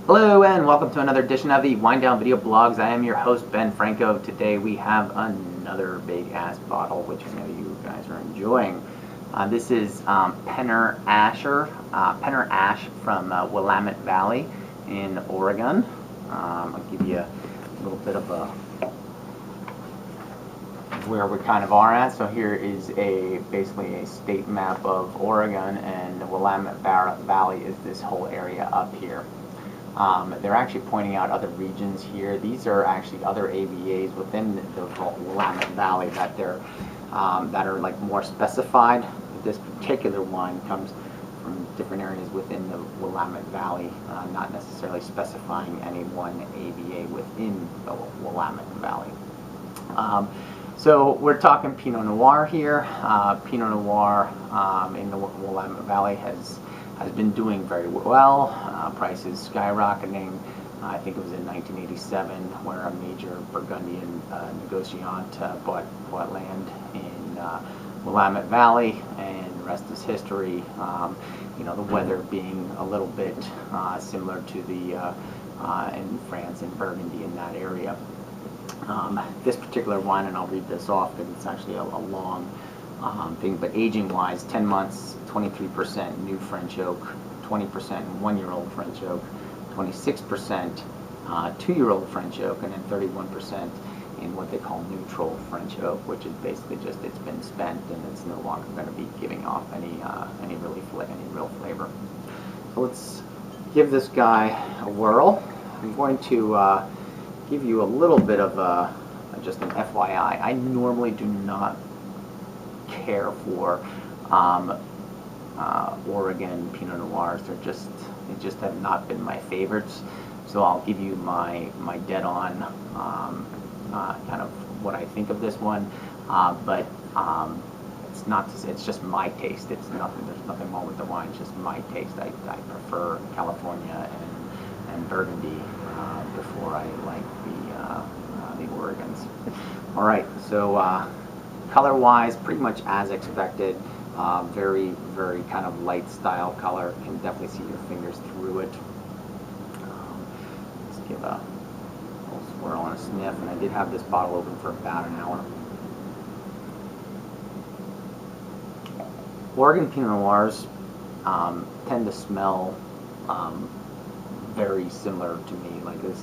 Hello and welcome to another edition of the Winedown Video Blogs. I am your host, Ben Franco. Today we have another big-ass bottle, which I know you guys are enjoying. This is Penner Ash from Willamette Valley in Oregon. I'll give you a little bit of where we kind of are at. So here is basically a state map of Oregon, and the Willamette Valley is this whole area up here. They're actually pointing out other regions here. These are actually other AVAs within the Willamette Valley that are like more specified. This particular wine comes from different areas within the Willamette Valley, not necessarily specifying any one AVA within the Willamette Vallay. So we're talking Pinot Noir here. Pinot Noir in the Willamette Valley has been doing very well. Prices skyrocketing. I think it was in 1987 where a major Burgundian negociant bought land in Willamette Valley, and the rest is history. The weather being a little bit similar to the in France and Burgundy in that area. This particular wine, and I'll read this off because it's actually a long thing, but aging-wise, 10 months, 23% new French oak, 20% 1-year-old French oak, 26% 2-year-old French oak, and then 31% in what they call neutral French oak, which is basically just it's been spent and it's no longer going to be giving off any real flavor. So let's give this guy a whirl. I'm going to give you a little bit of just an FYI. I normally do not care for Oregon Pinot Noirs. They just have not been my favorites. So I'll give you my dead on kind of what I think of this one, but it's not. It's just my taste. It's nothing. There's nothing wrong with the wine. It's just my taste. I prefer California and Burgundy before I like the Oregons. All right. So color-wise, pretty much as expected. Very, very kind of light style color. You can definitely see your fingers through it. Let's give a little swirl and a sniff. And I did have this bottle open for about an hour. Oregon Pinot Noirs tend to smell very similar to me. Like this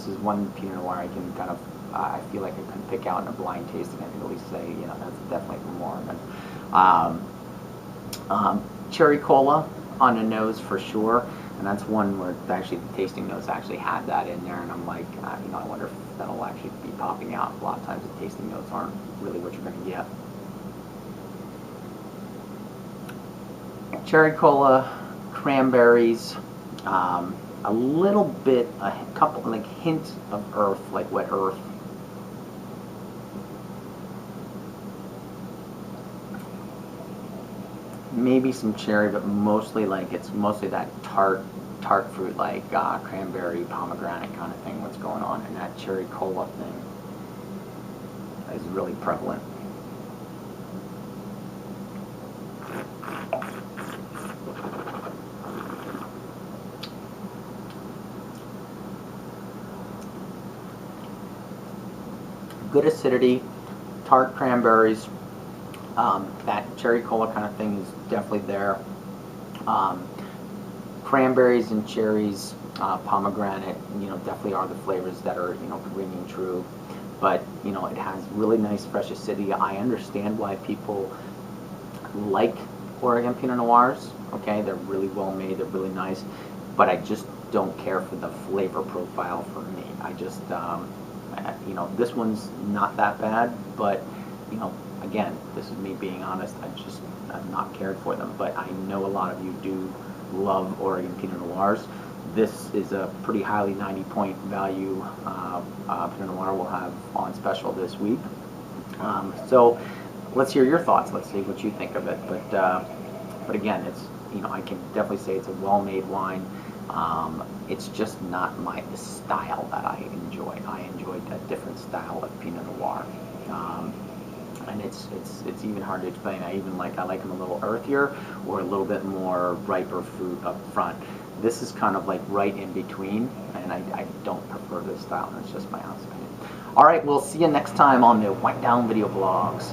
is one Pinot Noir I can kind of I feel like I can pick out in a blind tasting. I can at least say, that's definitely from Oregon. Cherry cola on the nose for sure, and that's one where actually the tasting notes actually had that in there, and I'm like, I wonder if that'll actually be popping out. A lot of times the tasting notes aren't really what you're going to get. Cherry cola, cranberries, a little bit, a couple like hints of earth, like wet earth. Maybe some cherry, but mostly it's mostly that tart fruit, like cranberry, pomegranate kind of thing. What's going on, and that cherry cola thing is really prevalent. Good acidity, tart cranberries. That cherry cola kind of thing is definitely there. Cranberries and cherries, pomegranate, definitely are the flavors that are, ringing true. But, it has really nice fresh acidity. I understand why people like Oregon Pinot Noirs. Okay, they're really well made, they're really nice. But I just don't care for the flavor profile for me. I just, this one's not that bad, but, again, this is me being honest. I've not cared for them, but I know a lot of you do love Oregon Pinot Noirs. This is a pretty highly 90-point value Pinot Noir we'll have on special this week. So let's hear your thoughts. Let's see what you think of it. But again, it's I can definitely say it's a well-made wine. It's just not the style that I enjoy. I enjoyed a different style of Pinot Noir. And it's even hard to explain. I like them a little earthier or a little bit more riper fruit up front. This is kind of like right in between, and I don't prefer this style. That's just my honest opinion. All right, we'll see you next time on the Winedown video blogs.